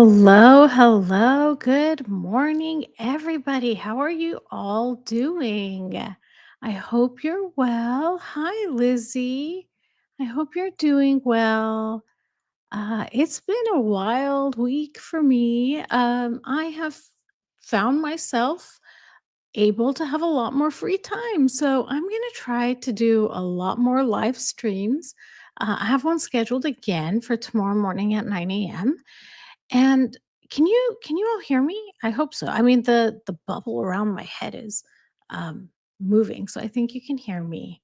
Hello, hello. Good morning, everybody. How are you all doing? I hope you're well. Hi, Lizzie. I hope you're doing well. It's been a wild week for me. I have found myself able to have a lot more free time. So I'm going to try to do a lot more live streams. I have one scheduled again for tomorrow morning at 9 a.m. And can you all hear me? I hope so. I mean, the bubble around my head is moving, so I think you can hear me.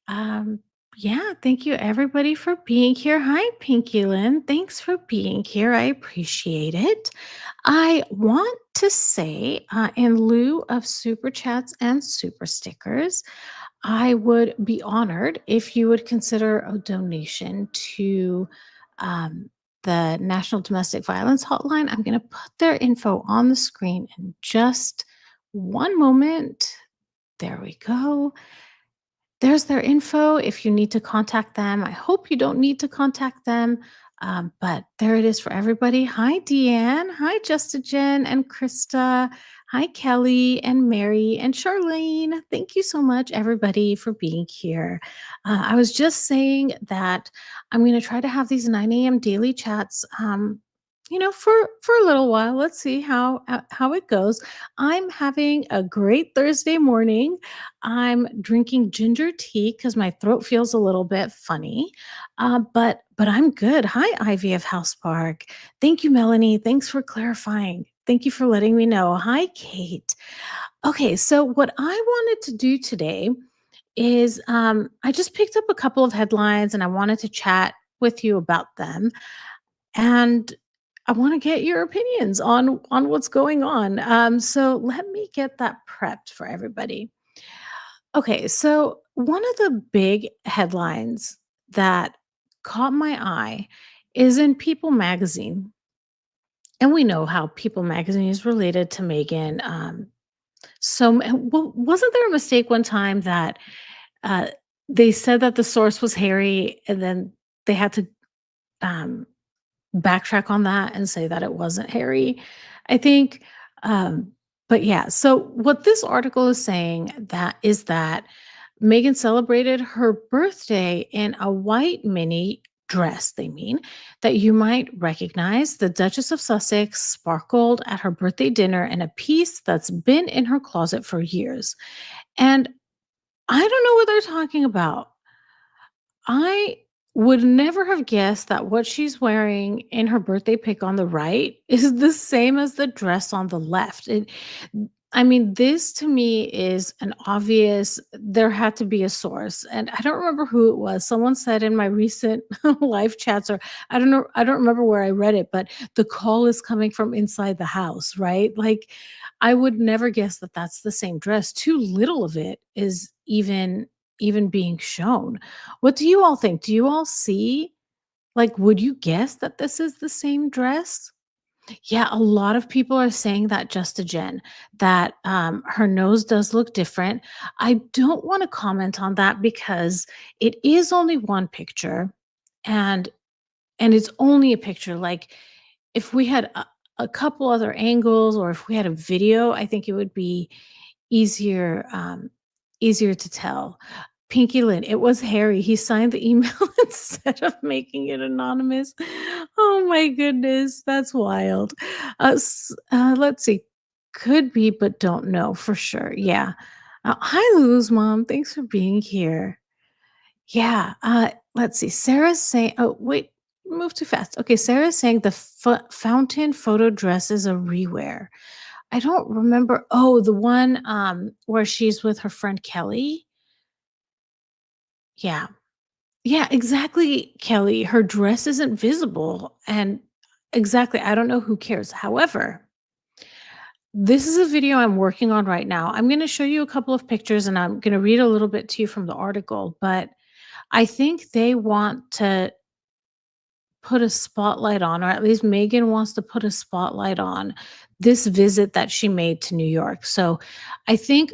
Um, yeah, thank you everybody for being here. Hi, Pinky Lynn. Thanks for being here. I appreciate it. I want to say, in lieu of super chats and super stickers, I would be honored if you would consider a donation to um, the National Domestic Violence Hotline. I'm going to put their info on the screen in just one moment. There we go. There's their info if you need to contact them. I hope you don't need to contact them, but there it is for everybody. Hi, Deanne. Hi, Justagen and Krista. Hi, Kelly and Mary and Charlene. Thank you so much, everybody, for being here. I was just saying that I'm going to try to have these 9 a.m. daily chats. For a little while. Let's see how it goes. I'm having a great Thursday morning. I'm drinking ginger tea because my throat feels a little bit funny, but I'm good. Hi, Ivy of House Park. Thank you, Melanie. Thanks for clarifying. Thank you for letting me know. Hi, Kate. Okay, so what I wanted to do today is I just picked up a couple of headlines and I wanted to chat with you about them. And I want to get your opinions on what's going on. So let me get that prepped for everybody. Okay, so one of the big headlines that caught my eye is in People magazine. And we know how People magazine is related to Meghan. Wasn't there a mistake one time that uh, they said that the source was Harry and then they had to um, backtrack on that and say that it wasn't Harry, I think. Um, but yeah, so what this article is saying that Megan celebrated her birthday in a white mini dress, they mean, that you might recognize. The Duchess of Sussex sparkled at her birthday dinner in a piece that's been in her closet for years. And I don't know what they're talking about. I would never have guessed that what she's wearing in her birthday pic on the right is the same as the dress on the left. I mean, this to me is an obvious, there had to be a source. And I don't remember who it was. Someone said in my recent live chats, or I don't know, I don't remember where I read it, but the call is coming from inside the house, right? Like, I would never guess that that's the same dress. Too little of it is even being shown. What do you all think? Do you all see, like, would you guess that this is the same dress? Yeah, a lot of people are saying that, just a Jen, that her nose does look different. I don't want to comment on that because it is only one picture, and it's only a picture. Like, if we had a couple other angles, or if we had a video, I think it would be easier easier to tell. Pinky Lynn, it was Harry. He signed the email instead of making it anonymous. Oh my goodness, that's wild. Let's see. Could be, but don't know for sure. Yeah. Hi, Lulu's mom. Thanks for being here. Yeah. Let's see. Sarah's saying, oh, wait, move too fast. Okay. Sarah's saying the fountain photo dress is a rewear. I don't remember. Oh, the one where she's with her friend Kelly. Yeah. Yeah, exactly, Kelly. Her dress isn't visible. And exactly, I don't know who cares. However, this is a video I'm working on right now. I'm going to show you a couple of pictures and I'm going to read a little bit to you from the article, but I think they want to put a spotlight on, or at least Megan wants to put a spotlight on this visit that she made to New York. So I think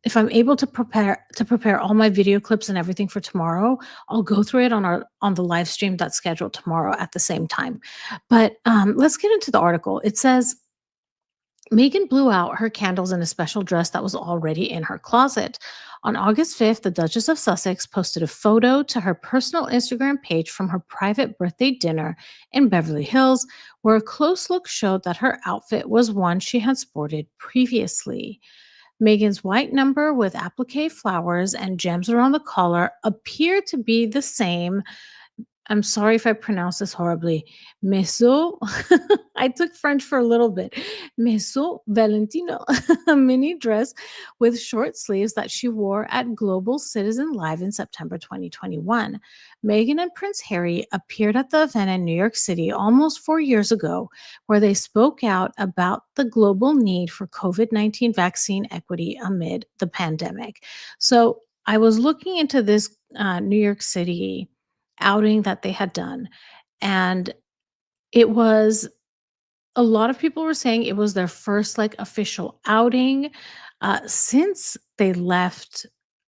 if I'm able to prepare all my video clips and everything for tomorrow, I'll go through it on the live stream that's scheduled tomorrow at the same time. But let's get into the article. It says Megan blew out her candles in a special dress that was already in her closet. On August 5th, the Duchess of Sussex posted a photo to her personal Instagram page from her private birthday dinner in Beverly Hills, where a close look showed that her outfit was one she had sported previously. Megan's white number with applique flowers and gems around the collar appeared to be the same. I'm sorry if I pronounce this horribly. Meso, I took French for a little bit. Meso Valentino, a mini dress with short sleeves that she wore at Global Citizen Live in September 2021. Meghan and Prince Harry appeared at the event in New York City almost 4 years ago, where they spoke out about the global need for COVID-19 vaccine equity amid the pandemic. So I was looking into this New York City outing that they had done, and it was a lot of people were saying it was their first, like, official outing, since they left,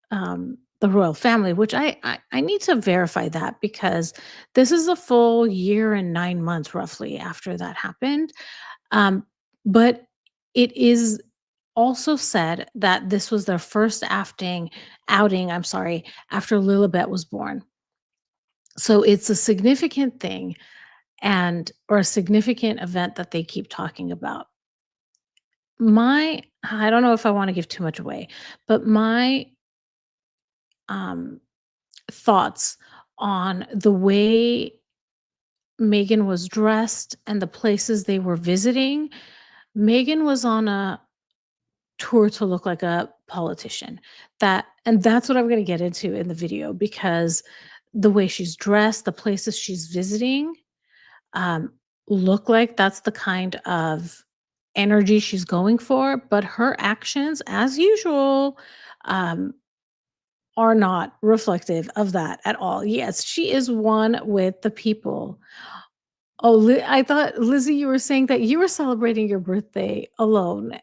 the royal family, which I need to verify that because this is a full year and 9 months roughly after that happened, but it is also said that this was their first outing, I'm sorry, after Lilibet was born. So it's a significant thing and or a significant event that they keep talking about. I don't know if I want to give too much away, but my um thoughts on the way Megan was dressed and the places they were visiting. Megan was on a tour to look like a politician. That's what I'm going to get into in the video because the way she's dressed, the places she's visiting, um, look like that's the kind of energy she's going for, but her actions, as usual, um, are not reflective of that at all. Yes, she is one with the people. Oh, I thought, Lizzie, you were saying that you were celebrating your birthday alone.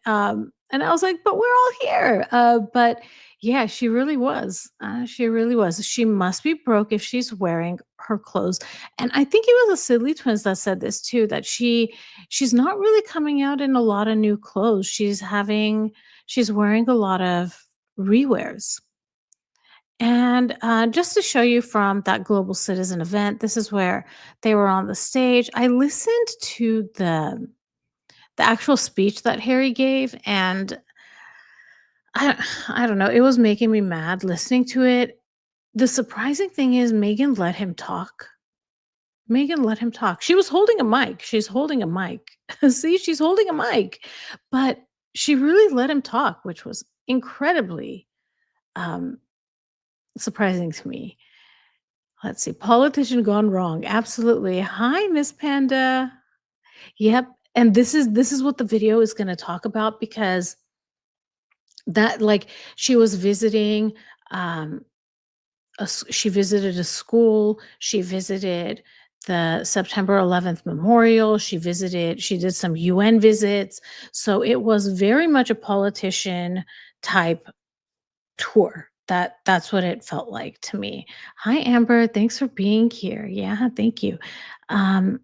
And I was like, but we're all here. But yeah, she really was. She really was. She must be broke if she's wearing her clothes. And I think it was the Sidley twins that said this too, that she's not really coming out in a lot of new clothes. She's wearing a lot of rewears. And just to show you from that Global Citizen event, this is where they were on the stage. I listened to the actual speech that Harry gave, and I don't know, it was making me mad listening to it. The surprising thing is Megan let him talk. Megan let him talk. She was holding a mic. She's holding a mic. See, she's holding a mic, but she really let him talk, which was incredibly um, surprising to me. Let's see, politician gone wrong. Absolutely. Hi, Miss Panda. Yep. And this is what the video is going to talk about because that like she was visiting um she visited a school, she visited the September 11th memorial, she did some UN visits. So it was very much a politician type tour. That's what it felt like to me. Hi, Amber. Thanks for being here. Yeah, thank you. Um,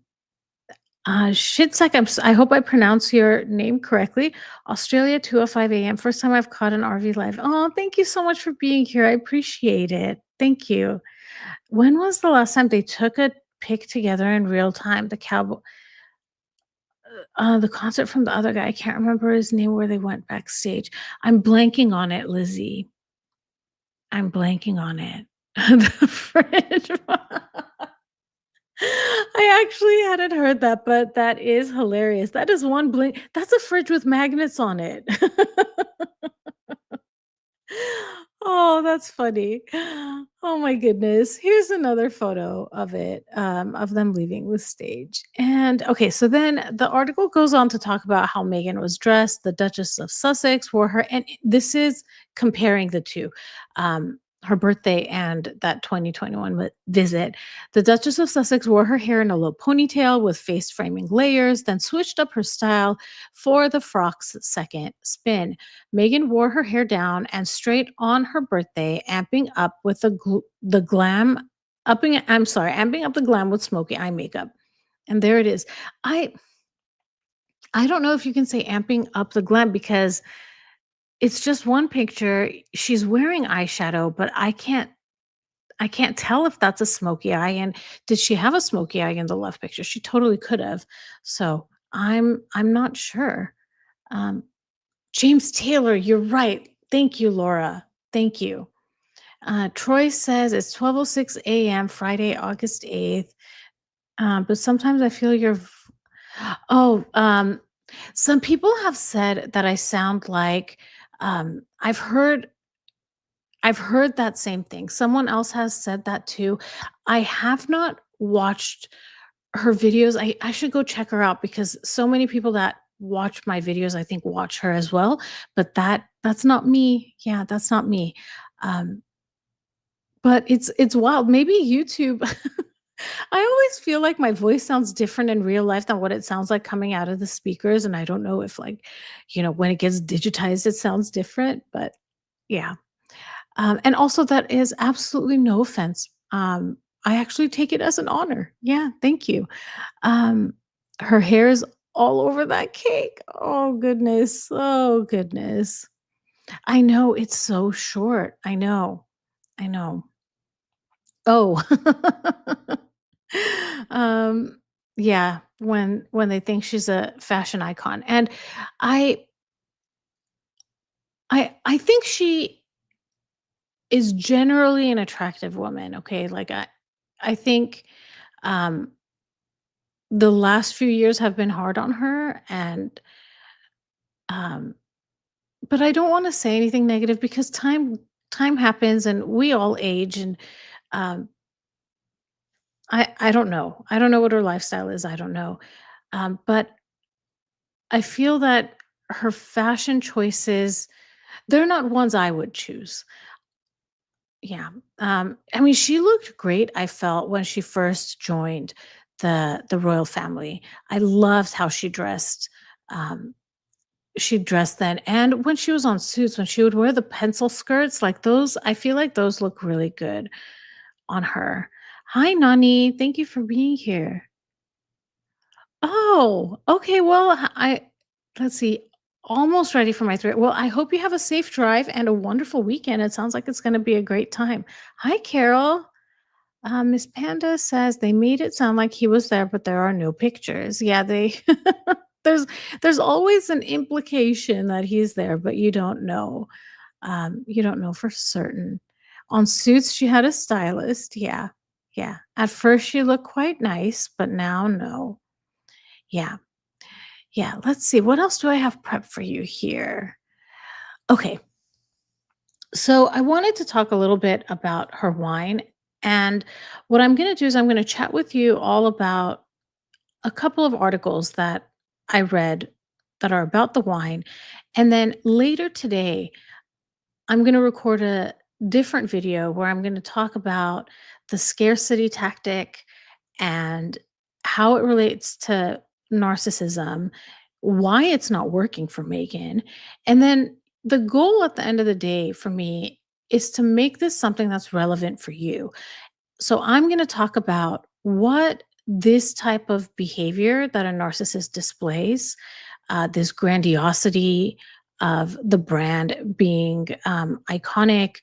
Shitsek, I hope I pronounce your name correctly. Australia, 2:05 a.m. First time I've caught an RV live. Oh, thank you so much for being here. I appreciate it. Thank you. When was the last time they took a pic together in real time? The concert from the other guy. I can't remember his name where they went backstage. I'm blanking on it, Lizzie. I'm blanking on it. The fridge. I actually hadn't heard that, but that is hilarious. That is one blink. That's a fridge with magnets on it. Oh, that's funny. Oh my goodness. Here's another photo of them leaving the stage. And okay, so then the article goes on to talk about how Meghan was dressed. The Duchess of Sussex wore her, and this is comparing the two. her birthday and that 2021 visit. The Duchess of Sussex wore her hair in a low ponytail with face framing layers, then switched up her style for the frock's second spin. Meghan wore her hair down and straight on her birthday, amping up with the glam, amping up the glam with smoky eye makeup. And there it is. I I don't know if you can say amping up the glam because it's just one picture. She's wearing eyeshadow, but I can't tell if that's a smoky eye, and did she have a smoky eye in the left picture? She totally could have. So, I'm not sure. Um, James Taylor, you're right. Thank you, Laura. Thank you. Troy says it's 12:06 a.m. Friday, August 8th. But sometimes I feel oh, some people have said that I sound like um, I've heard I've heard that same thing. Someone else has said that too. I have not watched her videos. I should go check her out because so many people that watch my videos, I think, watch her as well. But that's not me. Yeah, that's not me. Um, but it's wild. Maybe YouTube. I always feel like my voice sounds different in real life than what it sounds like coming out of the speakers. And I don't know if when it gets digitized, it sounds different. But yeah. And also, that is absolutely no offense. I actually take it as an honor. Yeah, thank you. Um, Her hair is all over that cake. Oh, goodness. Oh, goodness. I know it's so short. I know. I know. Oh, um, yeah. When they think she's a fashion icon, and I I think she is generally an attractive woman. Okay, I think um the last few years have been hard on her, and um but I don't want to say anything negative because time happens and we all age, and um I don't know. I don't know what her lifestyle is. I don't know. But I feel that her fashion choices, they're not ones I would choose. Yeah. I mean, she looked great, I felt, when she first joined the royal family. I loved how she dressed then, and when she was on Suits, when she would wear the pencil skirts, like those, I feel like those look really good on her. Hi, Nani. Thank you for being here. Oh, okay. Well, let's see. Almost ready for my throat. Well, I hope you have a safe drive and a wonderful weekend. It sounds like it's going to be a great time. Hi, Carol. Miss Panda says they made it sound like he was there, but there are no pictures. Yeah, they there's there's always an implication that he's there, but you don't know. You don't know for certain. On Suits, she had a stylist. Yeah, yeah. At first, she looked quite nice, but now, no. Yeah, yeah. Let's see. What else do I have prepped for you here? Okay, so I wanted to talk a little bit about her wine. And what I'm going to do is I'm going to chat with you all about a couple of articles that I read that are about the wine. And then later today, I'm going to record a different video where I'm going to talk about the scarcity tactic and how it relates to narcissism, why it's not working for Megan. And then the goal at the end of the day for me is to make this something that's relevant for you. So I'm going to talk about what this type of behavior that a narcissist displays, this grandiosity of the brand being iconic,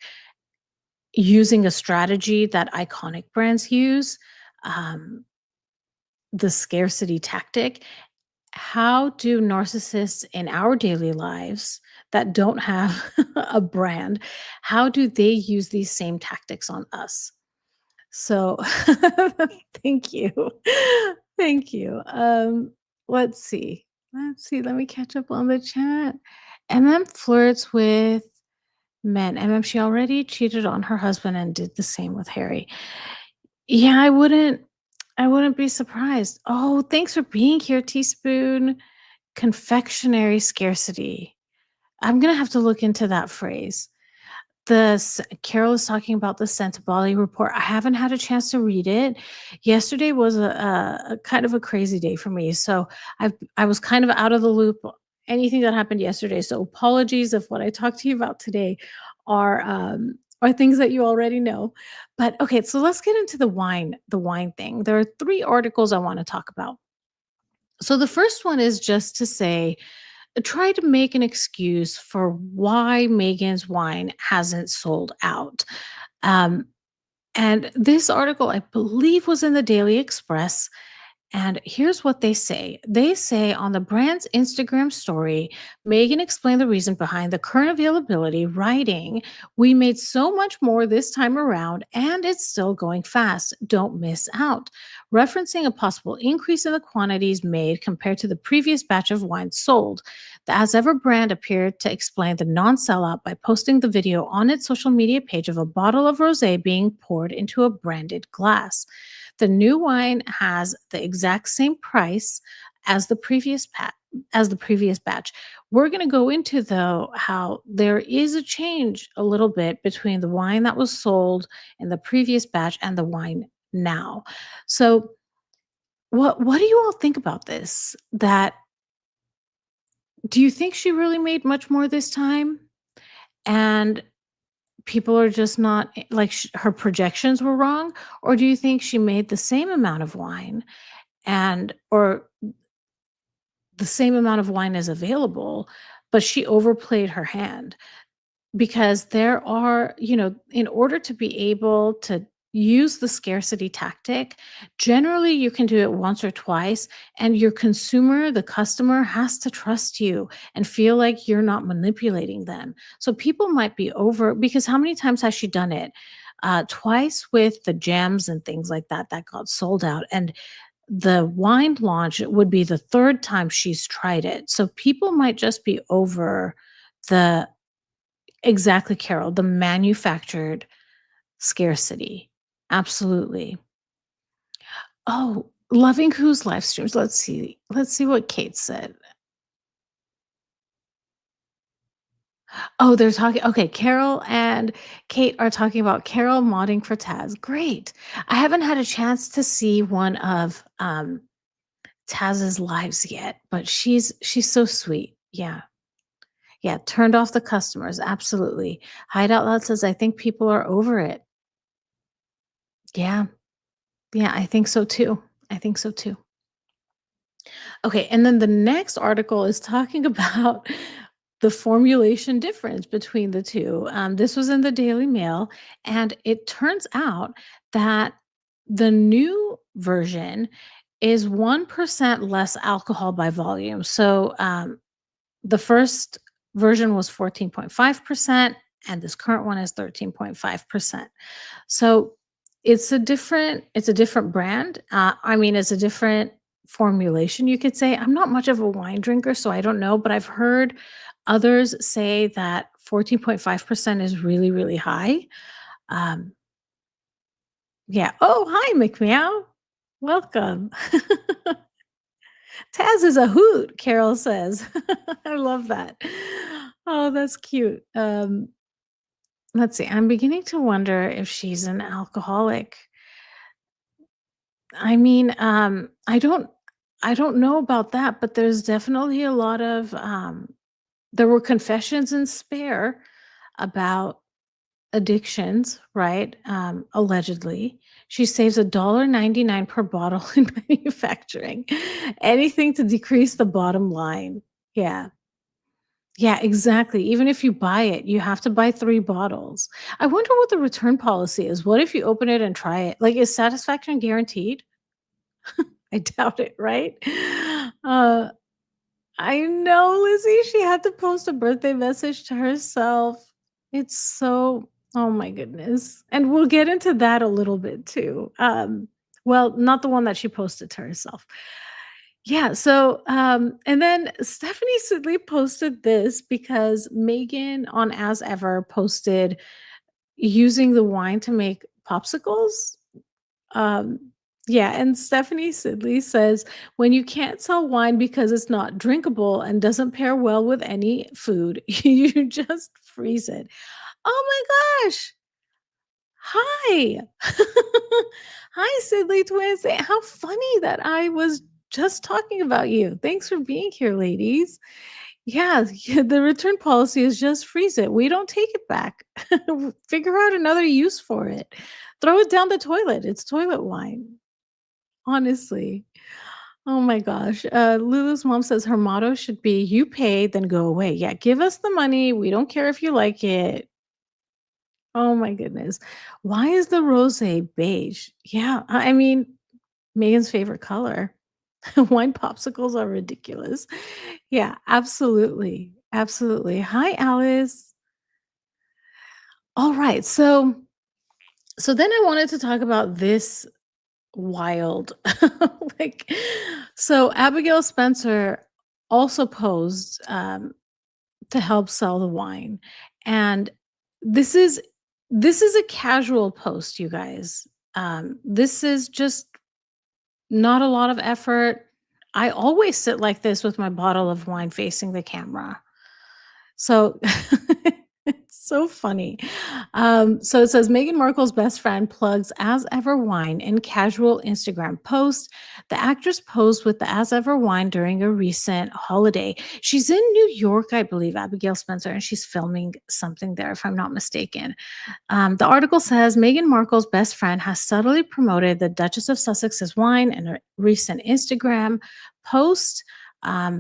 using a strategy that iconic brands use, um, the scarcity tactic. How do narcissists in our daily lives that don't have a brand, how do they use these same tactics on us? So, thank you. Thank you. Let's see. Let's see. Let me catch up on the chat. MM flirts with men. She already cheated on her husband and did the same with Harry. Yeah, I wouldn't be surprised. Oh, thanks for being here, Teaspoon. Confectionery scarcity. I'm gonna have to look into that phrase. Carol is talking about the Sensibility report. I haven't had a chance to read it. Yesterday was a kind of a crazy day for me, so I was kind of out of the loop, anything that happened yesterday, so apologies if what I talked to you about today are things that you already know. But, okay, so let's get into the wine thing. There are 3 articles I wanna talk about. So the first one is just to say, try to make an excuse for why Megan's wine hasn't sold out. Um, and this article, I believe, was in the Daily Express. And here's what they say. They say on the brand's Instagram story, Megan explained the reason behind the current availability, writing, "We made so much more this time around, and it's still going fast. Don't miss out." Referencing a possible increase in the quantities made compared to the previous batch of wine sold. The As Ever brand appeared to explain the non sellout by posting the video on its social media page of a bottle of rose being poured into a branded glass. The new wine has the exact same price as the previous batch. We're going to go into though how there is a change a little bit between the wine that was sold in the previous batch and the wine now. So what do you all think about this? That do you think she really made much more this time? And people are just not like her projections were wrong, or do you think she made the same amount of wine and or the same amount of wine is available, but she overplayed her hand? Because there are, in order to be able to use the scarcity tactic, generally you can do it once or twice, and your consumer, the customer, has to trust you and feel like you're not manipulating them. So people might be over, because how many times has she done it? Twice with the gems and things like that that got sold out. And the wine launch would be the third time she's tried it. So people might just be over the exactly, Carol, the manufactured scarcity. Absolutely. Oh, loving whose live streams? Let's see. Let's see what Kate said. Oh, they're talking, okay, Carol and Kate are talking about Carol modding for Taz. Great. I haven't had a chance to see one of, Taz's lives yet, but she's so sweet. Yeah. Yeah, turned off the customers, absolutely. Hideout Loud says, "I think people are over it." Yeah. Yeah, I think so too. I think so too. Okay, and then the next article is talking about the formulation difference between the two. This was in the Daily Mail, and it turns out that the new version is 1% less alcohol by volume. So the first version was 14.5%, and this current one is 13.5%. So it's a different brand. I mean, it's a different formulation, you could say. I'm not much of a wine drinker, so I don't know, but I've heard others say that 14.5% is really, really high. Um, yeah. Oh, hi, McMeow. Welcome. Taz is a hoot, Carol says. I love that. Oh, that's cute. Let's see. I'm beginning to wonder if she's an alcoholic. I mean, I don't know about that, but there's definitely a lot of there were confessions in Spare about addictions, right? Allegedly. She saves $1.99 per bottle in manufacturing. Anything to decrease the bottom line. Yeah. Yeah, exactly. Even if you buy it, you have to buy 3 bottles. I wonder what the return policy is. What if you open it and try it? Like, is satisfaction guaranteed? I doubt it, right? Uh, I know, Lizzie, she had to post a birthday message to herself. It's so, oh my goodness. And we'll get into that a little bit too. Well, not the one that she posted to herself. Yeah, so and then Stephanie Sidley posted this because Megan on As Ever posted using the wine to make popsicles. Um Yeah, and Stephanie Sidley says, when you can't sell wine because it's not drinkable and doesn't pair well with any food, you just freeze it. Oh my gosh. Hi. Hi, Sidley twins. How funny that I was just talking about you. Thanks for being here, ladies. Yeah, yeah, the return policy is just freeze it. We don't take it back. Figure out another use for it. Throw it down the toilet. It's toilet wine. Honestly. Oh my gosh. Lulu's mom says her motto should be you pay, then go away. Yeah, give us the money. We don't care if you like it. Oh my goodness. Why is the rose beige? Yeah, I mean, Megan's favorite color. Wine popsicles are ridiculous. Yeah, absolutely. Absolutely. Hi, Alice. All right. So then I wanted to talk about this wild like so Abigail Spencer also posed to help sell the wine. And this is this is a casual post, you guys. This is just not a lot of effort. I always sit like this with my bottle of wine facing the camera. So it's so funny. So it says Meghan Markle's best friend plugs As Ever wine in casual Instagram post. The actress posed with the As Ever wine during a recent holiday. She's in New York, I believe, Abigail Spencer, and she's filming something there, if I'm not mistaken. The article says Meghan Markle's best friend has subtly promoted the Duchess of Sussex's wine in a recent Instagram post.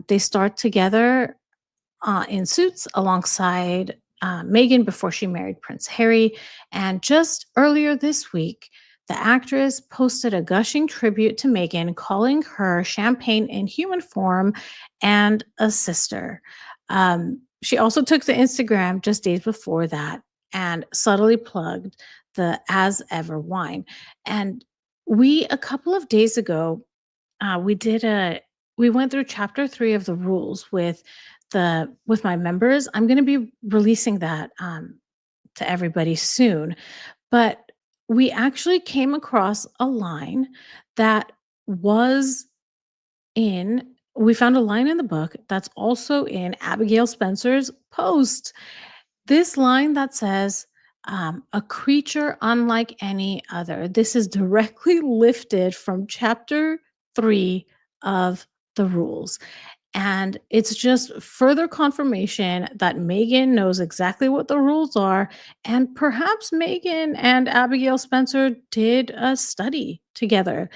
They start together in suits alongside Meghan before she married Prince Harry. And just earlier this week, the actress posted a gushing tribute to Meghan, calling her champagne in human form and a sister. She also took to Instagram just days before that and subtly plugged the As Ever wine. And a couple of days ago, we went through chapter 3 of the rules with my members. I'm gonna be releasing that, to everybody soon, but we actually came across a line that was in we found a line in the book that's also in Abigail Spencer's post. This line that says, "A creature unlike any other." This is directly lifted from chapter 3 of the rules. And it's just further confirmation that Megan knows exactly what the rules are. And perhaps Megan and Abigail Spencer did a study together.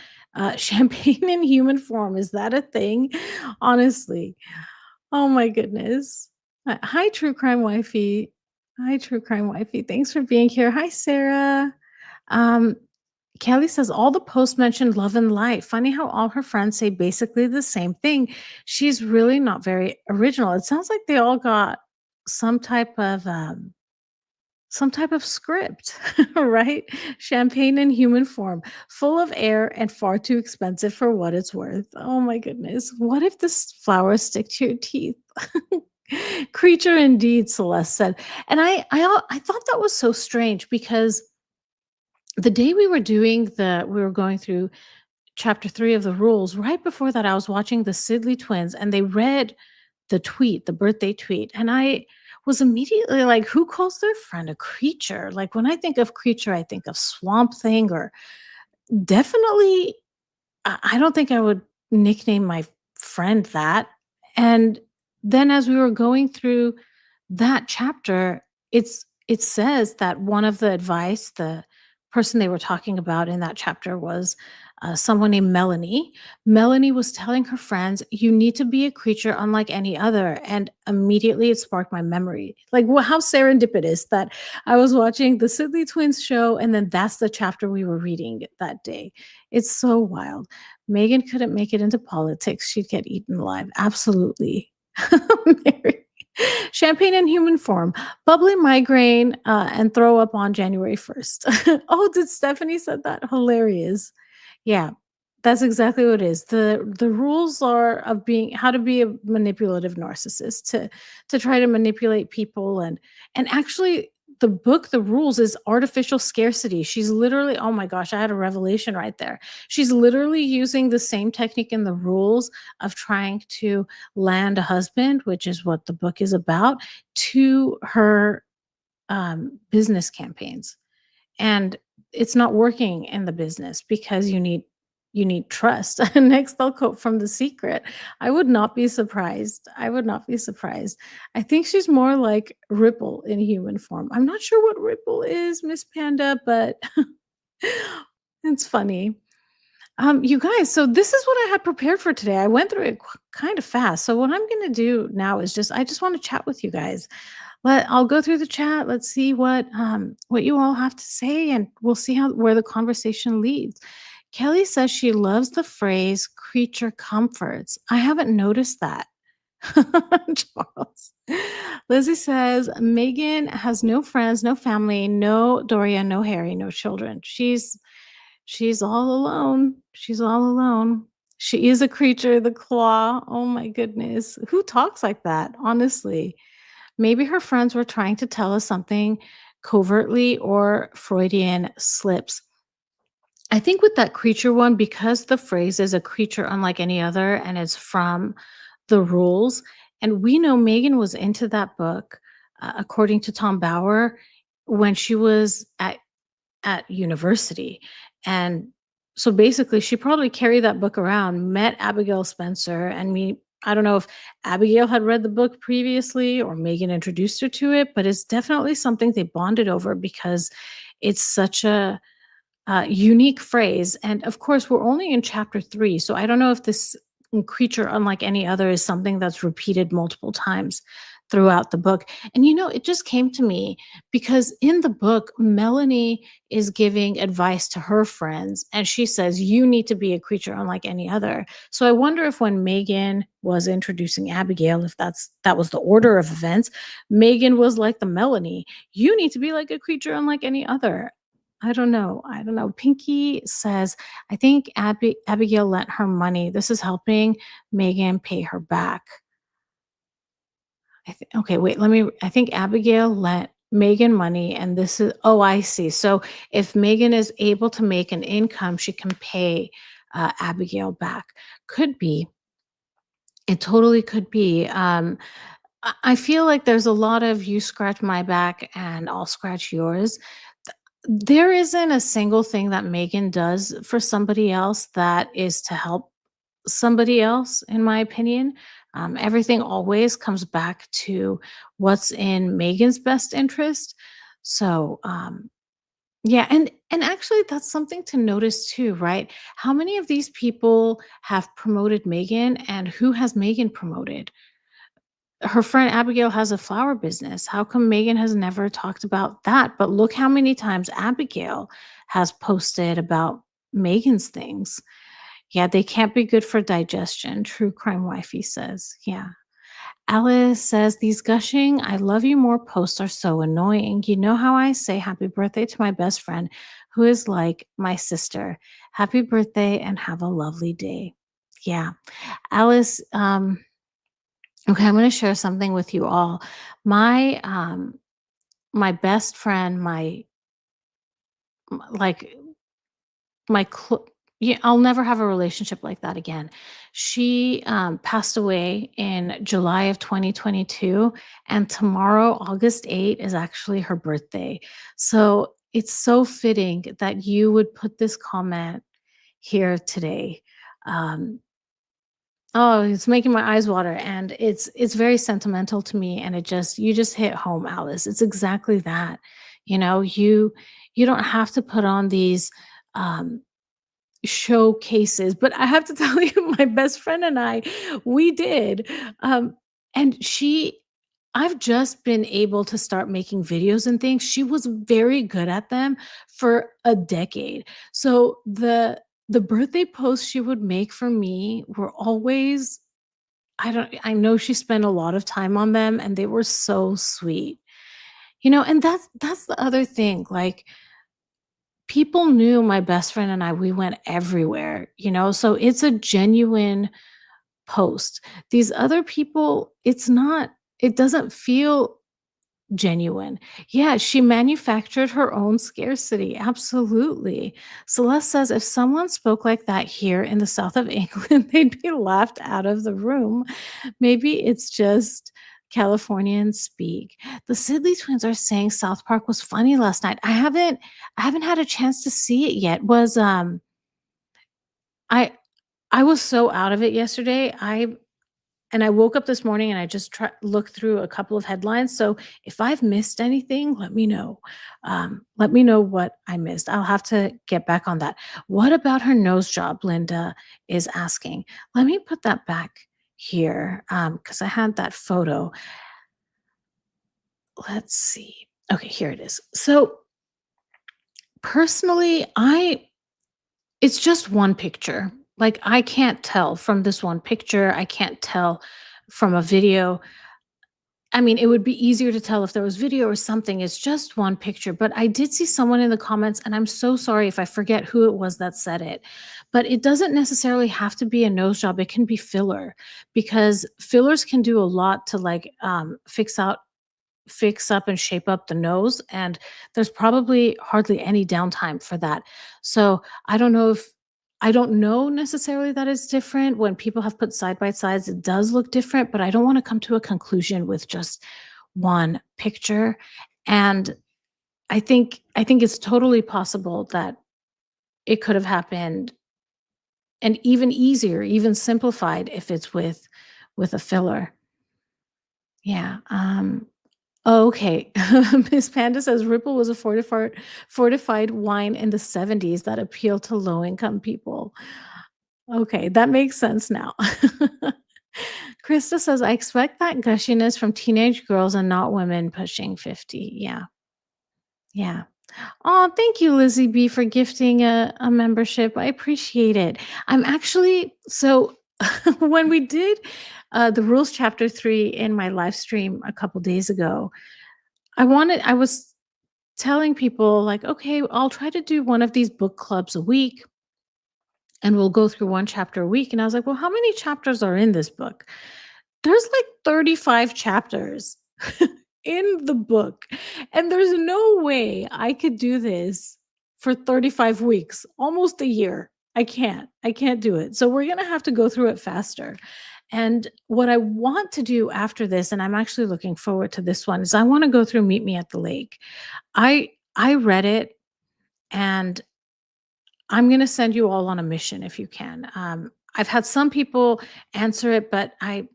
Champagne in human form. Is that a thing? Honestly. Oh my goodness. Hi, True Crime Wifey. Hi, True Crime Wifey. Thanks for being here. Hi, Sarah. Um, Kelly says all the posts mentioned love and light. Funny how all her friends say basically the same thing. She's really not very original. It sounds like they all got some type of some type of script, right? Champagne in human form, full of air and far too expensive for what it's worth. Oh my goodness. What if this flower stick to your teeth? Creature indeed, Celeste said. And I thought that was so strange because the day we were going through chapter 3 of the rules, right before that, I was watching the Sidley twins and they read the tweet, the birthday tweet. And I was immediately like, who calls their friend a creature? Like when I think of creature, I think of swamp thing or definitely I don't think I would nickname my friend that. And then as we were going through that chapter, it says that one of the advice the person they were talking about in that chapter was someone named Melanie. Melanie was telling her friends, "You need to be a creature unlike any other." And immediately it sparked my memory. Like, well, how serendipitous that I was watching the Sidley Twins show, and then that's the chapter we were reading that day. It's so wild. Megan couldn't make it into politics. She'd get eaten alive. Absolutely. Mary. Champagne in human form, bubbly migraine, and throw up on January 1st. Oh, did Stephanie said that? Hilarious. Yeah, that's exactly what it is. The rules are of being how to be a manipulative narcissist to try to manipulate people and actually the book, The Rules, is artificial scarcity. She's literally, oh my gosh, I had a revelation right there. She's literally using the same technique in The Rules of trying to land a husband, which is what the book is about, to her business campaigns. And it's not working in the business because you need trust. Next, they'll quote from The Secret. I would not be surprised. I would not be surprised. I think she's more like Ripple in human form. I'm not sure what Ripple is, Miss Panda, but it's funny. You guys, so this is what I had prepared for today. I went through it kind of fast. So what I'm going to do now is I just want to chat with you guys. I'll go through the chat. Let's see what you all have to say, and we'll see how where the conversation leads. Kelly says she loves the phrase "creature comforts." I haven't noticed that. Charles. Lizzie says Megan has no friends, no family, no Doria, no Harry, no children. She's all alone. She's all alone. She is a creature, the claw. Oh my goodness. Who talks like that? Honestly. Maybe her friends were trying to tell us something covertly or Freudian slips. I think with that creature one, because the phrase is a creature unlike any other and it's from The Rules, and we know Megan was into that book, according to Tom Bauer, when she was at university. And so basically, she probably carried that book around, met Abigail Spencer, and I don't know if Abigail had read the book previously or Megan introduced her to it, but it's definitely something they bonded over because it's such a unique phrase. And of course, we're only in chapter 3. So I don't know if this creature, unlike any other, is something that's repeated multiple times throughout the book. And it just came to me because in the book, Melanie is giving advice to her friends, and she says, "You need to be a creature unlike any other." So I wonder if when Megan was introducing Abigail, if that was the order of events, Megan was like the Melanie. You need to be like a creature unlike any other. I don't know. I don't know. Pinky says, I think Abigail lent her money. This is helping Megan pay her back. Okay, wait, I think Abigail lent Megan money, and this is, oh, I see. So if Megan is able to make an income, she can pay Abigail back. Could be. It totally could be. I feel like there's a lot of you scratch my back and I'll scratch yours. There isn't a single thing that Megan does for somebody else that is to help somebody else, in my opinion. Everything always comes back to what's in Megan's best interest. So, yeah, and actually, that's something to notice too, right? How many of these people have promoted Megan, and who has Megan promoted? Her friend Abigail has a flower business. How come Megan has never talked about that? But look how many times Abigail has posted about Megan's things. Yeah, they can't be good for digestion. True crime wifey says. Yeah. Alice says, these gushing, I love you more posts are so annoying. You know how I say happy birthday to my best friend, who is like my sister. Happy birthday and have a lovely day. Yeah. Alice, okay, I'm going to share something with you all. My best friend, like my yeah, I'll never have a relationship like that again. She passed away in July of 2022, and tomorrow, August 8th, is actually her birthday. So it's so fitting that you would put this comment here today. Um, oh, it's making my eyes water, and it's very sentimental to me, and you just hit home, Alice. It's exactly that. You don't have to put on these um showcases, but I have to tell you, my best friend and I, we did. Um, and I've just been able to start making videos and things. She was very good at them for a decade. So the birthday posts she would make for me were always, I know she spent a lot of time on them, and they were so sweet. And that's the other thing. Like, people knew my best friend and I, we went everywhere, so it's a genuine post. These other people, it doesn't feel genuine. Yeah, she manufactured her own scarcity. Absolutely. Celeste says if someone spoke like that here in the south of England, they'd be laughed out of the room. Maybe it's just Californian speak. The Sidley twins are saying South Park was funny last night. I haven't had a chance to see it yet. Was I I was so out of it yesterday. I woke up this morning and I just looked through a couple of headlines. So if I've missed anything, let me know. Let me know what I missed. I'll have to get back on that. What about her nose job? Linda is asking. Let me put that back here because I had that photo. Let's see. Okay, here it is. So personally, it's just one picture. Like I can't tell from this one picture. I can't tell from a video. I mean, it would be easier to tell if there was video or something. It's just one picture. But I did see someone in the comments, and I'm so sorry if I forget who it was that said it. But it doesn't necessarily have to be a nose job. It can be filler because fillers can do a lot to like fix up and shape up the nose, and there's probably hardly any downtime for that. So, I don't know necessarily that it's different. When people have put side by sides, it does look different, but I don't wanna come to a conclusion with just one picture, and I think it's totally possible that it could have happened and even easier, even simplified if it's with a filler. Yeah, Oh, okay. Miss Panda says Ripple was a fortified wine in the 70s that appealed to low-income people. Okay, that makes sense now. Krista says, I expect that gushiness from teenage girls and not women pushing 50. Yeah, yeah. Oh, thank you, Lizzie B, for gifting a membership. I appreciate it. I'm actually so when we did the rules chapter 3 in my live stream a couple days ago, I was telling people like, "Okay, I'll try to do one of these book clubs a week, and we'll go through one chapter a week." And I was like, "Well, how many chapters are in this book?" There's like 35 chapters in the book, and there's no way I could do this for 35 weeks, almost a year. I can't. I can't do it. So we're gonna have to go through it faster. And what I want to do after this, and I'm actually looking forward to this one, is I wanna go through Meet Me at the Lake. I read it, and I'm gonna send you all on a mission if you can. I've had some people answer it, but I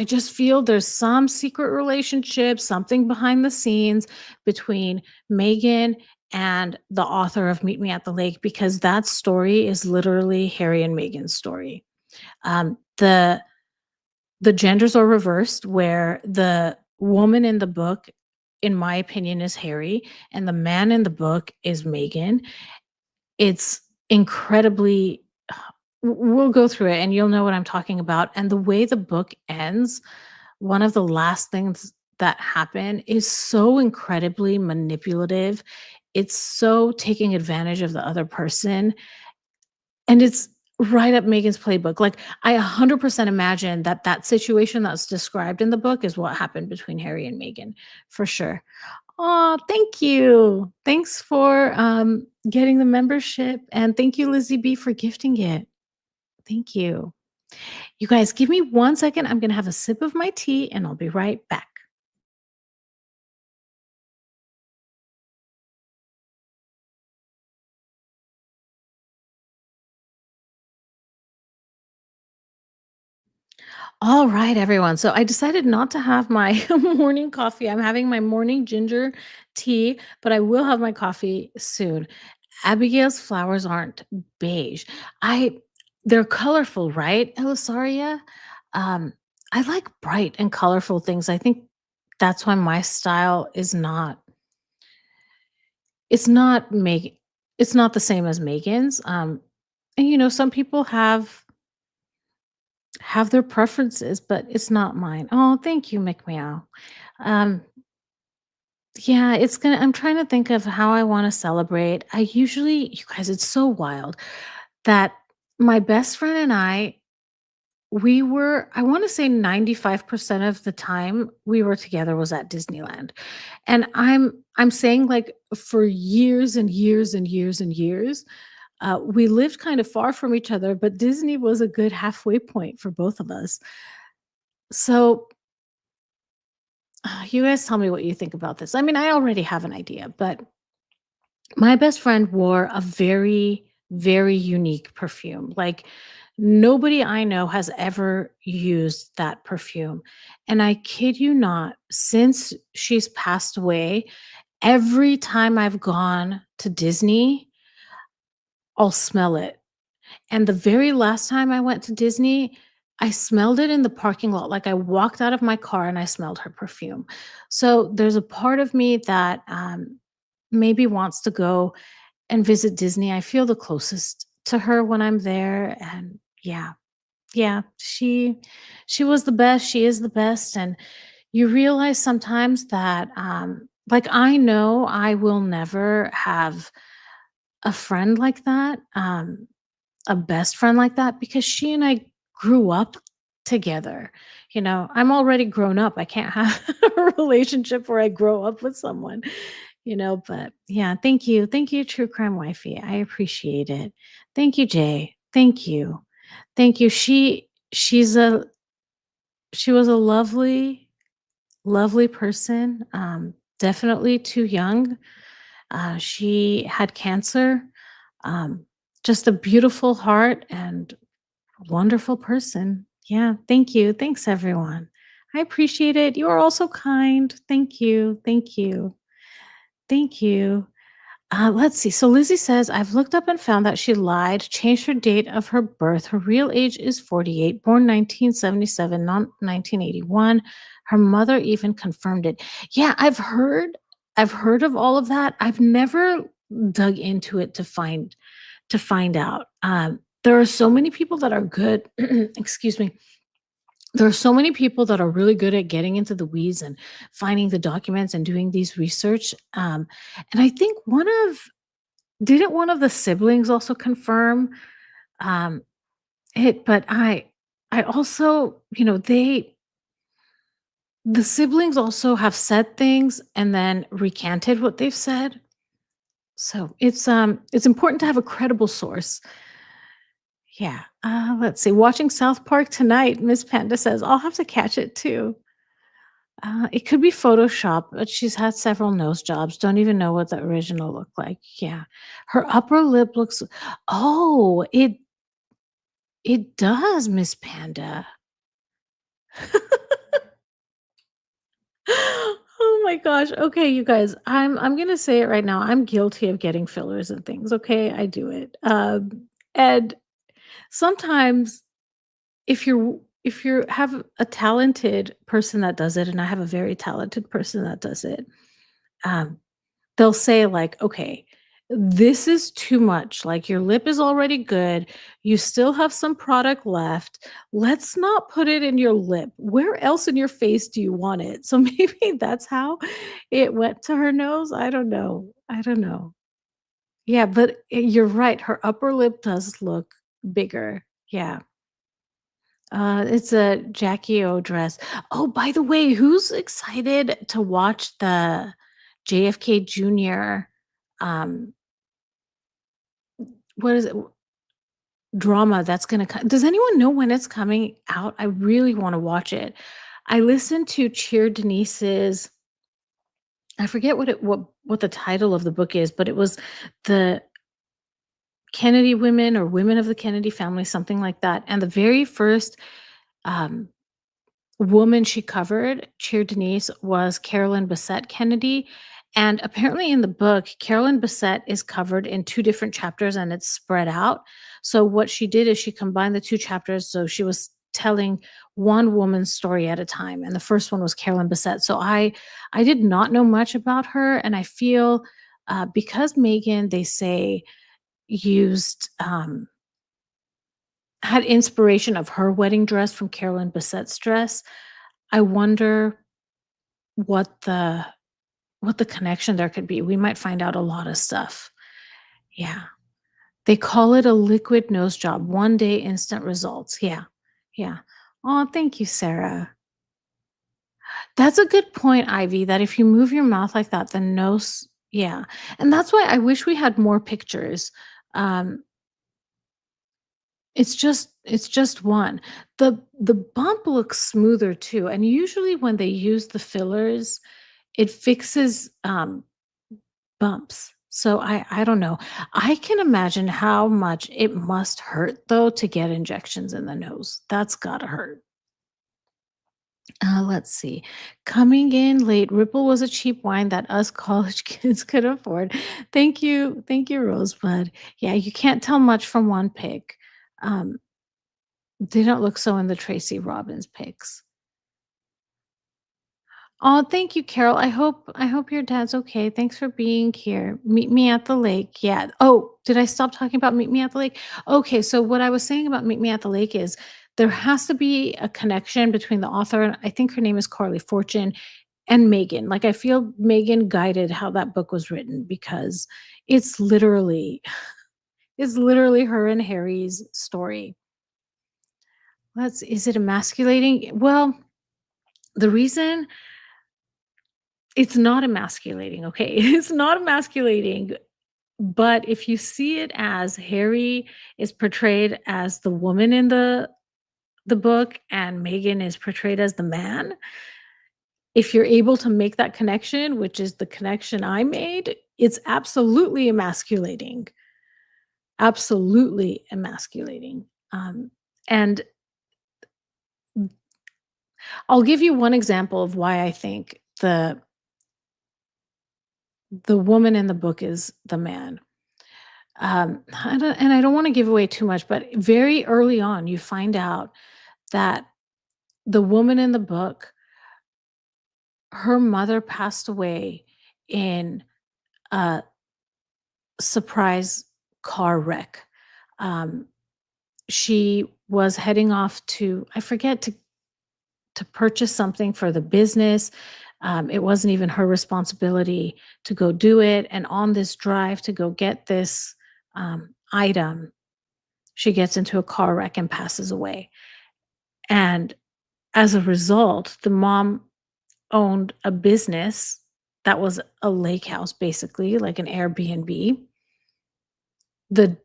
just feel there's some secret relationship, something behind the scenes between Megan and the author of Meet Me at the Lake because that story is literally Harry and Meghan's story. The genders are reversed where the woman in the book, in my opinion, is Harry, and the man in the book is Meghan. It's incredibly we'll go through it and you'll know what I'm talking about, and the way the book ends, one of the last things that happen is so incredibly manipulative. It's so taking advantage of the other person, and it's right up Megan's playbook. Like, I 100% imagine that that situation that's described in the book is what happened between Harry and Meghan, for sure. Oh, thank you. Thanks for, getting the membership, and thank you, Lizzie B, for gifting it. Thank you. You guys, give me 1 second. I'm gonna have a sip of my tea, and I'll be right back. All right, everyone. So I decided not to have my morning coffee. I'm having my morning ginger tea, but I will have my coffee soon. Abigail's flowers aren't beige. I They're colorful, right, Elisaria? Um, I like bright and colorful things. I think that's why my style is not it's not Meg it's not the same as Megan's. And some people have their preferences, but it's not mine. Oh, thank you, McMeow. Um, yeah, I'm trying to think of how I want to celebrate. You guys, it's so wild that my best friend and I we were I wanna say 95% of the time we were together was at Disneyland. And I'm saying, like, for years and years and years and years, we lived kind of far from each other, but Disney was a good halfway point for both of us. So, you guys tell me what you think about this. I mean, I already have an idea, but my best friend wore a very, very unique perfume. Like, nobody I know has ever used that perfume. And I kid you not, since she's passed away, every time I've gone to Disney, I'll smell it. And the very last time I went to Disney, I smelled it in the parking lot. Like, I walked out of my car and I smelled her perfume. So there's a part of me that maybe wants to go and visit Disney. I feel the closest to her when I'm there. And yeah, yeah, she was the best. She is the best. And you realize sometimes that like, I know I will never have a friend like that. A best friend like that because she and I grew up together. You know, I'm already grown up. I can't have a relationship where I grow up with someone, but yeah, thank you. Thank you, True Crime Wifey. I appreciate it. Thank you, Jay. Thank you. Thank you. She was a lovely, lovely person. Definitely too young. She had cancer. Um, just a beautiful heart and wonderful person. Yeah, thank you. Thanks, everyone. I appreciate it. You are also kind. Thank you. Thank you. Thank you. Let's see. So Lizzie says, I've looked up and found that she lied, changed her date of her birth. Her real age is 48, born 1977, not 1981. Her mother even confirmed it. Yeah, I've heard of all of that. I've never dug into it to find out. There are so many people that are good. Excuse me. There are so many people that are really good at getting into the weeds and finding the documents and doing these research. And I think didn't one of the siblings also confirm um, it? But I also, the siblings also have said things and then recanted what they've said. So it's important to have a credible source. Yeah. Let's see. Watching South Park tonight, Miss Panda says, I'll have to catch it too. It could be Photoshop, but she's had several nose jobs. Don't even know what the original looked like. Yeah. Her upper lip looks oh, it does, Miss Panda. Oh my gosh. Okay, you guys, I'm gonna say it right now. I'm guilty of getting fillers and things. Okay, I do it. And sometimes if you have a talented person that does it, and I have a very talented person that does it, um, they'll say like, "Okay, this is too much. Like, your lip is already good. You still have some product left. Let's not put it in your lip. Where else in your face do you want it?" So maybe that's how it went to her nose. I don't know. I don't know. Yeah, but you're right. Her upper lip does look bigger. Yeah. It's a Jackie O dress. Oh, by the way, who's excited to watch the JFK Jr. um what is it? Drama that's gonna come. Does anyone know when it's coming out? I really want to watch it. I listened to Cheer Denise's I forget what the title of the book is, but it was the Kennedy women or women of the Kennedy family, something like that. And the very first um woman she covered, Cheer Denise, was Carolyn Bessette Kennedy. And apparently in the book, Carolyn Bessette is covered in two different chapters and it's spread out. So what she did is she combined the two chapters. So she was telling one woman's story at a time. And the first one was Carolyn Bessette. So I did not know much about her. And I feel because Megan, they say, used had inspiration of her wedding dress from Carolyn Bessette's dress. I wonder what the what the connection there could be. We might find out a lot of stuff. Yeah. They call it a liquid nose job, one day instant results. Yeah. Yeah. Oh, thank you, Sarah. That's a good point, Ivy, that if you move your mouth like that, the nose yeah, and that's why I wish we had more pictures. Um, it's just one. The bump looks smoother too, and usually when they use the fillers, it fixes, bumps. So I don't know. I can imagine how much it must hurt though to get injections in the nose. That's gotta hurt. Let's see. Coming in late, Ripple was a cheap wine that us college kids could afford. Thank you, Rosebud. Yeah, you can't tell much from one pic. Um, they don't look so in the Tracy Robbins pics. Oh, thank you, Carol. I hope your dad's okay. Thanks for being here. Meet me at the lake. Yeah. Oh, did I stop talking about Meet Me at the Lake? Okay, so what I was saying about Meet Me at the Lake is there has to be a connection between the author, and I think her name is Carly Fortune, and Megan. Like I feel Megan guided how that book was written because it's literally it's literally her and Harry's story. Let's is it emasculating? Well, the reason it's not emasculating, okay? It's not emasculating, but if you see it as Harry is portrayed as the woman in the book and Megan is portrayed as the man, if you're able to make that connection, which is the connection I made, it's absolutely emasculating. Absolutely emasculating. And I'll give you one example of why I think the woman in the book is the man. I don't want to give away too much, but very early on, you find out that the woman in the book, her mother passed away in a surprise car wreck. Um, she was heading off to, I forget, to purchase something for the business. It wasn't even her responsibility to go do it. And on this drive to go get this item, she gets into a car wreck and passes away. And as a result, the mom owned a business that was a lake house, basically, like an Airbnb. The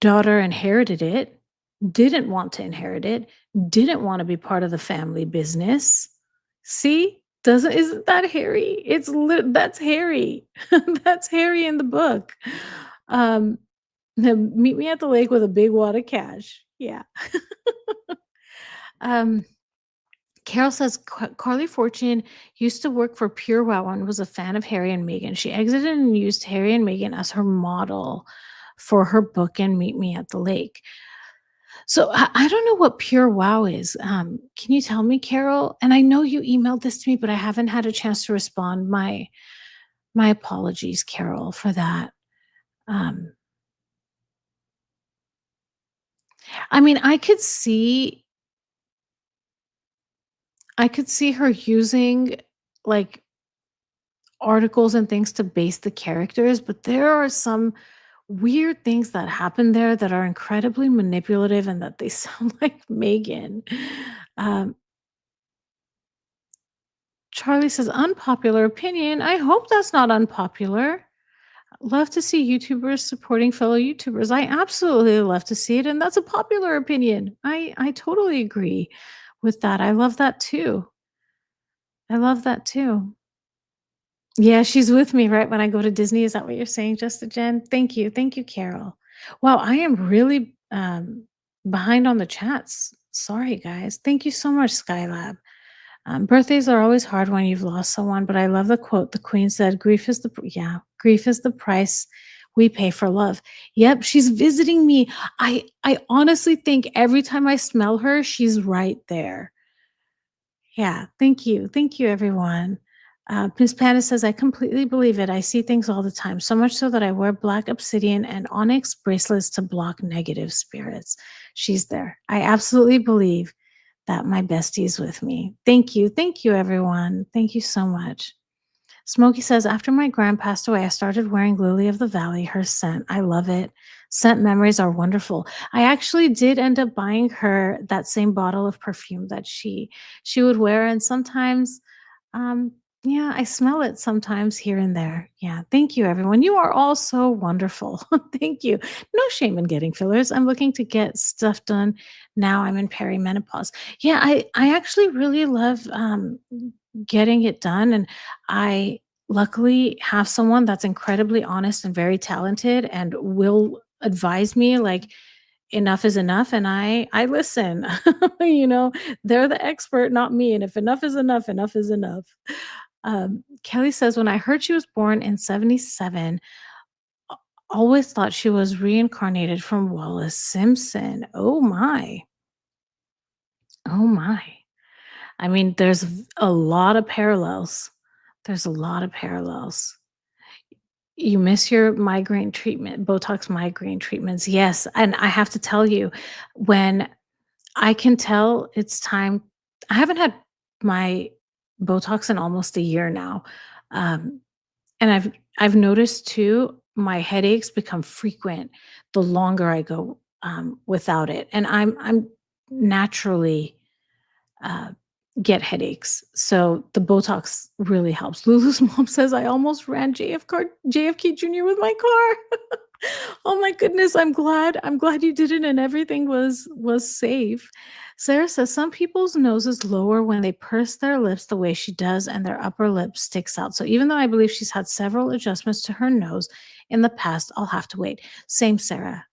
daughter inherited it, didn't want to inherit it, didn't want to be part of the family business. See? Doesn't isn't that Harry? That's Harry. That's Harry in the book. Um, Meet me at the lake with a big wad of cash. Yeah. Um, Carol says Carly Fortune used to work for Pure Wow and was a fan of Harry and Meghan. She exited and used Harry and Meghan as her model for her book and Meet Me at the Lake. So I don't know what Pure Wow is. Can you tell me, Carol? And I know you emailed this to me, but I haven't had a chance to respond. My apologies, Carol, for that. Um, I mean, I could see her using like articles and things to base the characters, but there are some weird things that happen there that are incredibly manipulative and that they sound like Megan. Um, Charlie says, unpopular opinion. I hope that's not unpopular. Love to see YouTubers supporting fellow YouTubers. I absolutely love to see it. And that's a popular opinion. I totally agree with that. I love that too. I love that too. Yeah, she's with me right when I go to Disney. Is that what you're saying, Just Jen? Thank you. Thank you, Carol. Wow, I am really behind on the chats. Sorry, guys. Thank you so much, Skylab. Birthdays are always hard when you've lost someone, but I love the quote. The Queen said, "Grief is yeah, grief is the price we pay for love." Yep, she's visiting me. I honestly think every time I smell her, she's right there. Yeah, thank you, everyone. Miss Panda says, "I completely believe it. I see things all the time, so much so that I wear black obsidian and onyx bracelets to block negative spirits." She's there. I absolutely believe that my bestie is with me. Thank you. Thank you, everyone. Thank you so much. Smokey says, after my grand passed away, I started wearing Lily of the Valley, her scent. I love it. Scent memories are wonderful. I actually did end up buying her that same bottle of perfume that she would wear, and sometimes, um, yeah, I smell it sometimes here and there. Yeah, thank you, everyone. You are all so wonderful. Thank you. No shame in getting fillers. I'm looking to get stuff done now. I'm in perimenopause. Yeah, I actually really love getting it done, and I luckily have someone that's incredibly honest and very talented and will advise me like enough is enough, and I listen. You know, they're the expert, not me, and if enough is enough, enough is enough. Kelly says, when I heard she was born in 77, always thought she was reincarnated from Wallace Simpson. Oh my. Oh my. I mean, a lot of parallels. There's a lot of parallels. You miss your migraine treatment, Botox migraine treatments. Yes, and I have to tell you, when I can tell it's time. I haven't had my Botox in almost a year now, um, and I've noticed too, my headaches become frequent the longer I go, without it, and I'm naturally uh, get headaches. So the Botox really helps. Lulu's mom says, I almost ran JFK Jr. with my car. Oh my goodness, I'm glad you didn't and everything was safe. Sarah says some people's noses lower when they purse their lips the way she does and their upper lip sticks out. So even though I believe she's had several adjustments to her nose in the past, I'll have to wait. Same Sarah.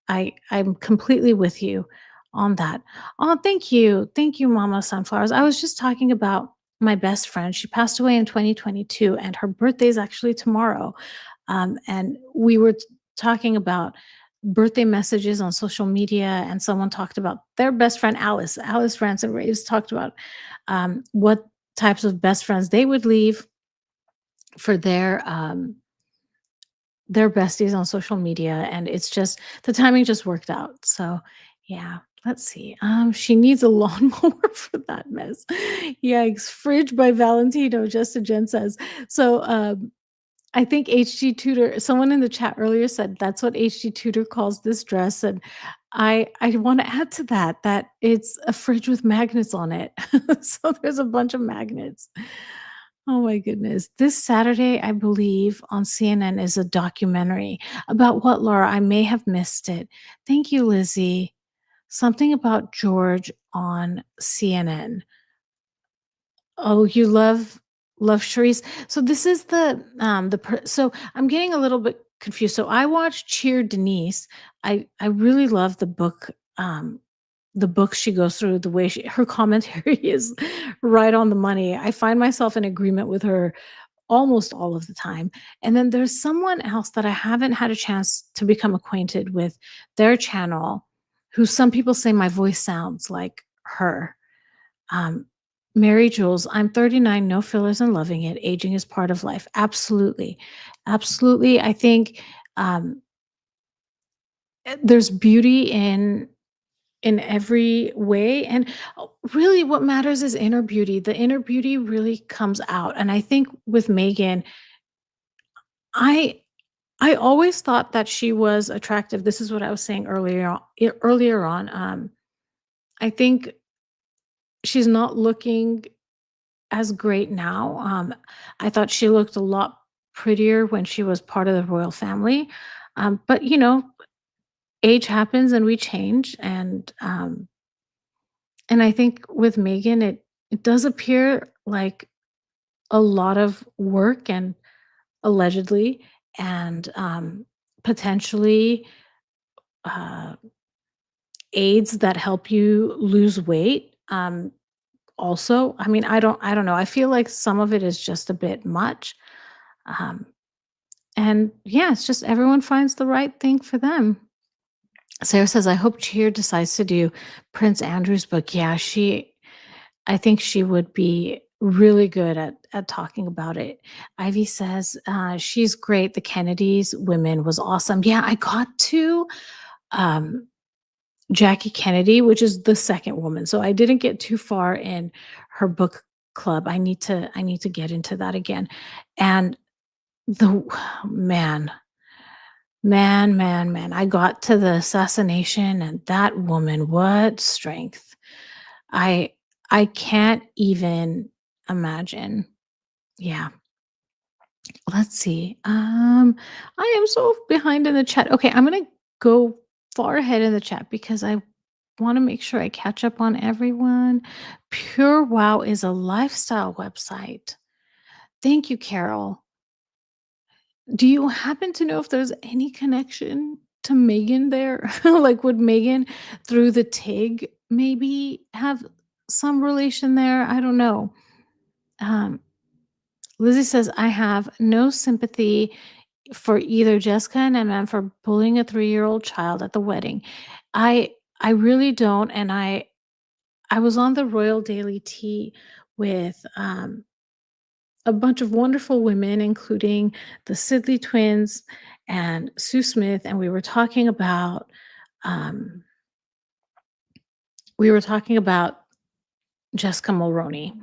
I'm completely with you on that. Oh, thank you. Thank you, Mama Sunflowers. I was just talking about my best friend. She passed away in 2022 and her birthday is actually tomorrow. And we were talking about birthday messages on social media, and someone talked about their best friend Alice. Alice Ransom Raves talked about what types of best friends they would leave for their besties on social media, and it's just the timing just worked out. So, yeah. Let's see. She needs a lawnmower for that mess. Yikes! Fridge by Valentino. Just a Jen says. So, I think HG Tutor someone in the chat earlier said that's what HG Tutor calls this dress, and I wanna add to that, that it's a fridge with magnets on it. So there's a bunch of magnets. Oh my goodness. This Saturday, I believe, on CNN is a documentary. About what, Laura? I may have missed it. Thank you, Lizzie. Something about George on CNN. Oh, you love Charisse. So this is so I'm getting a little bit confused. So I watched Cheer Denise. I really love the book she goes through, the way her commentary is right on the money. I find myself in agreement with her almost all of the time. And then there's someone else that I haven't had a chance to become acquainted with their channel, who some people say my voice sounds like her. um, Mary Jules, I'm 39, no fillers and loving it. Aging is part of life. Absolutely. Absolutely. I think um, there's beauty in every way. And really what matters is inner beauty. The inner beauty really comes out. And I think with Megan, I I always thought that she was attractive. This is what I was saying earlier on. I think she's not looking as great now. I thought she looked a lot prettier when she was part of the royal family. But you know, age happens and we change, and I think with Megan, it does appear like a lot of work and allegedly, and potentially uh, aids that help you lose weight. Also, I mean, I don't know. I feel like some of it is just a bit much. Um, And yeah, it's just everyone finds the right thing for them. Sarah says, I hope Cheer decides to do Prince Andrew's book. Yeah, I think she would be really good at talking about it. Ivy says, she's great. The Kennedys women was awesome. Yeah, I got to um, Jackie Kennedy, which is the second woman. So I didn't get too far in her book club. I need to get into that again. And the man, man, I got to the assassination and that woman, what strength. I I can't even imagine. Yeah. Let's see. I am so behind in the chat. Okay, I'm gonna go far ahead in the chat because I want to make sure I catch up on everyone. Pure Wow is a lifestyle website. Thank you, Carol. Do you happen to know if there's any connection to Megan there? Like, would Megan through the TIG maybe have some relation there? I don't know. Um, Lizzie says, I have no sympathy for either Jessica and Emma for bullying a 3-year-old child at the wedding. I I really don't, and I was on the Royal Daily Tea with, a bunch of wonderful women, including the Sidley twins and Sue Smith, and um, we were talking about Jessica Mulroney,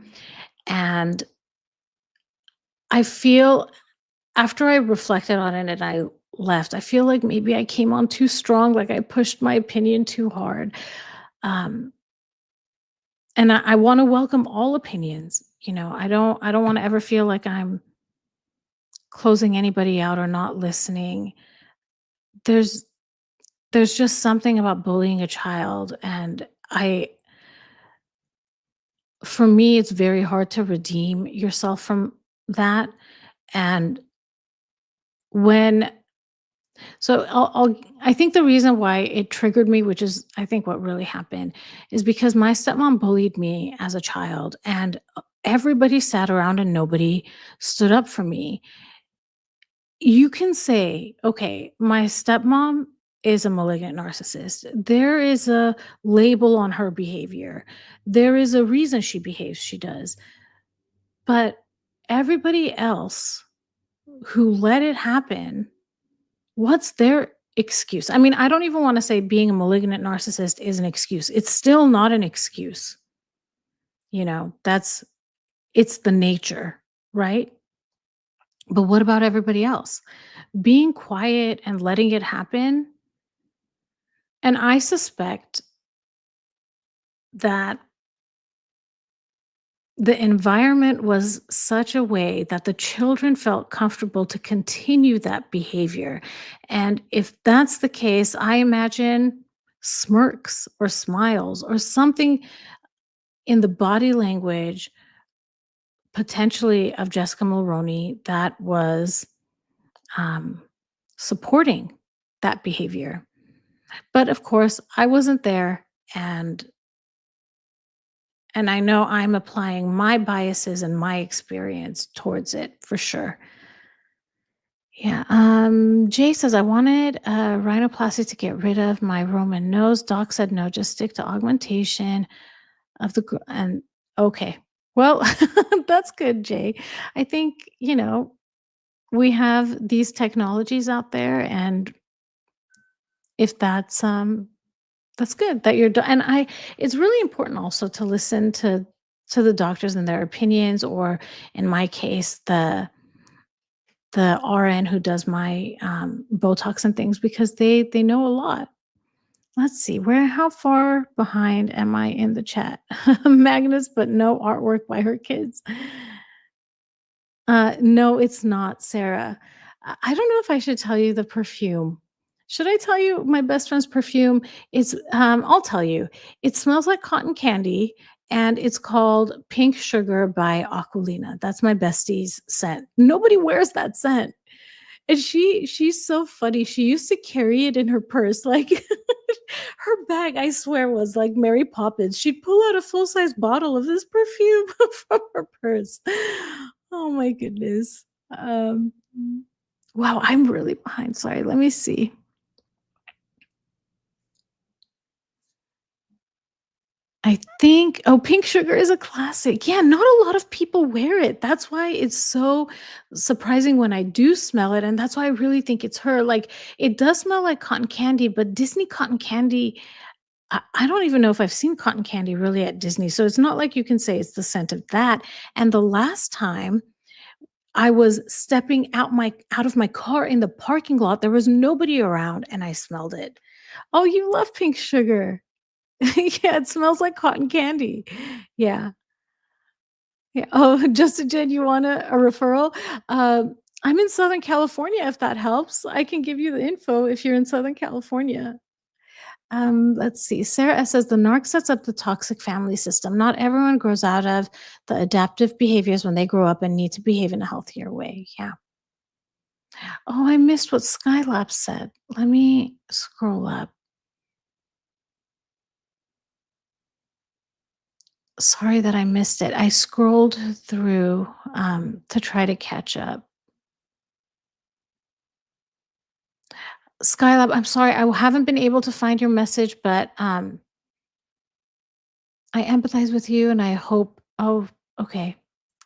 and I feel after I reflected on it and I left, I feel like maybe I came on too strong, like I pushed my opinion too hard. Um, and I want to welcome all opinions. I don't want to ever feel like I'm closing anybody out or not listening. There's there's just something about bullying a child, and I for me it's very hard to redeem yourself from that. And when I think the reason why it triggered me, which is I think what really happened, is because my stepmom bullied me as a child, and everybody sat around and nobody stood up for me. You can say, okay, my stepmom is a malignant narcissist. There is a label on her behavior. There is a reason she behaves she does. But everybody else who let it happen, what's their excuse? I mean, I don't even want to say being a malignant narcissist is an excuse. It's still not an excuse. That's it's the nature, right? But what about everybody else? Being quiet and letting it happen. And I suspect that the environment was such a way that the children felt comfortable to continue that behavior. And if that's the case, I imagine smirks or smiles or something in the body language, potentially of Jessica Mulroney, that was um, supporting that behavior. But of course, I wasn't there. And I know I'm applying my biases and my experience towards it for sure. Yeah. Jay says, I wanted rhinoplasty to get rid of my Roman nose. Doc said no, just stick to augmentation of the and okay. Well, that's good, Jay. I think, we have these technologies out there, and if that's good that you're and it's really important also to listen to the doctors and their opinions, or in my case, the RN who does my Botox and things, because they know a lot. Let's see, how far behind am I in the chat? Magnus, but no artwork by her kids. No, it's not, Sarah. I don't know if I should tell you the perfume. Should I tell you my best friend's perfume? I'll tell you. It smells like cotton candy, and it's called Pink Sugar by Aquilina. That's my bestie's scent. Nobody wears that scent. And she's so funny. She used to carry it in her purse. Like her bag, I swear, was like Mary Poppins. She'd pull out a full-size bottle of this perfume from her purse. Oh my goodness. Um, wow, I'm really behind. Sorry, let me see. I think Pink Sugar is a classic. Yeah, not a lot of people wear it. That's why it's so surprising when I do smell it, and that's why I really think it's her. Like, it does smell like cotton candy, but Disney cotton candy, I don't even know if I've seen cotton candy really at Disney, so it's not like you can say it's the scent of that, and the last time I was stepping out of my car in the parking lot, there was nobody around, and I smelled it. Oh, you love pink sugar. Yeah, it smells like cotton candy. Yeah. Yeah. Oh, just a Jen, you want a referral? I'm in Southern California, if that helps. I can give you the info if you're in Southern California. Let's see. Sarah S says the narc sets up the toxic family system. Not everyone grows out of the adaptive behaviors when they grow up and need to behave in a healthier way. Yeah. Oh, I missed what Skylab said. Let me scroll up. Sorry that I missed it. I scrolled through to try to catch up. Skylab, I'm sorry, I haven't been able to find your message, but I empathize with you and I hope. Oh, okay.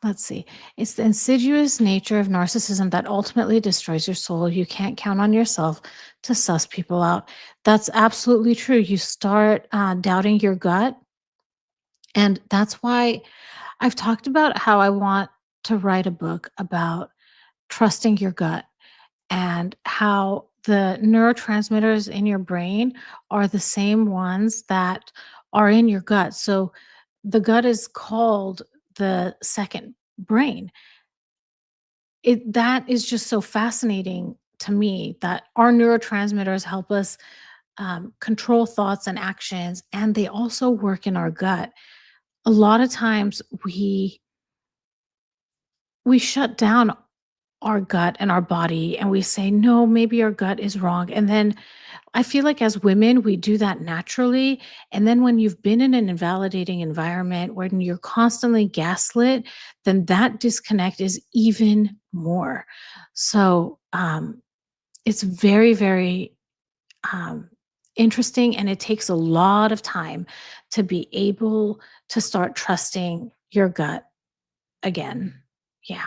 Let's see. It's the insidious nature of narcissism that ultimately destroys your soul. You can't count on yourself to suss people out. That's absolutely true. You start doubting your gut. And that's why I've talked about how I want to write a book about trusting your gut and how the neurotransmitters in your brain are the same ones that are in your gut. So the gut is called the second brain. That is just so fascinating to me that our neurotransmitters help us control thoughts and actions, and they also work in our gut. A lot of times we shut down our gut and our body and we say, no, maybe our gut is wrong. And then I feel like as women, we do that naturally. And then when you've been in an invalidating environment when you're constantly gaslit, then that disconnect is even more. So it's very, very um, interesting. And it takes a lot of time to be able to start trusting your gut again. Yeah.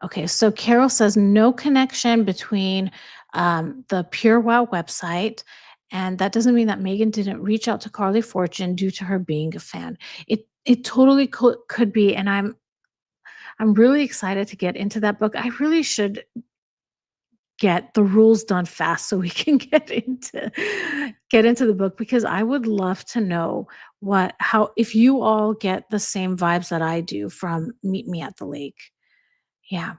Okay, so Carol says no connection between the Pure Wow website, and that doesn't mean that Megan didn't reach out to Carly Fortune due to her being a fan. It totally could be, and I'm really excited to get into that book. I really should get the rules done fast so we can get into the book because I would love to know what how if you all get the same vibes that I do from Meet Me at the Lake. Yeah.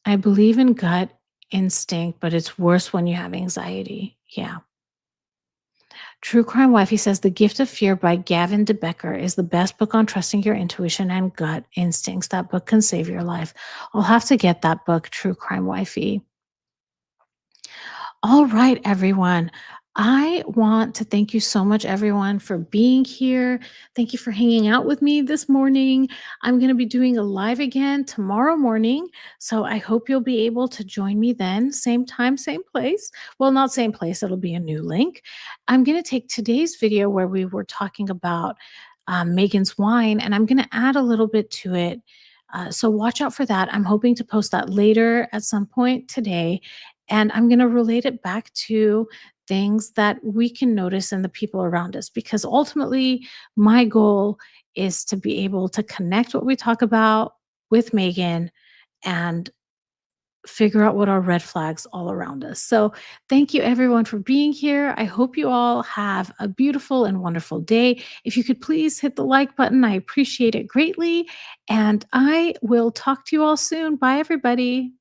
I believe in gut instinct, but it's worse when you have anxiety. Yeah. True Crime Wifey says The Gift of Fear by Gavin DeBecker is the best book on trusting your intuition and gut instincts. That book can save your life. I'll have to get that book, True Crime Wifey. All right, everyone. I want to thank you so much, everyone, for being here. Thank you for hanging out with me this morning. I'm going to be doing a live again tomorrow morning. So I hope you'll be able to join me then. Same time, same place. Well, not same place, it'll be a new link. I'm going to take today's video where we were talking about Megan's wine, and I'm going to add a little bit to it. So watch out for that. I'm hoping to post that later at some point today. And I'm going to relate it back to things that we can notice in the people around us because ultimately, my goal is to be able to connect what we talk about with Megan and figure out what are red flags all around us. So, thank you everyone for being here. I hope you all have a beautiful and wonderful day. If you could please hit the like button, I appreciate it greatly. And I will talk to you all soon. Bye, everybody.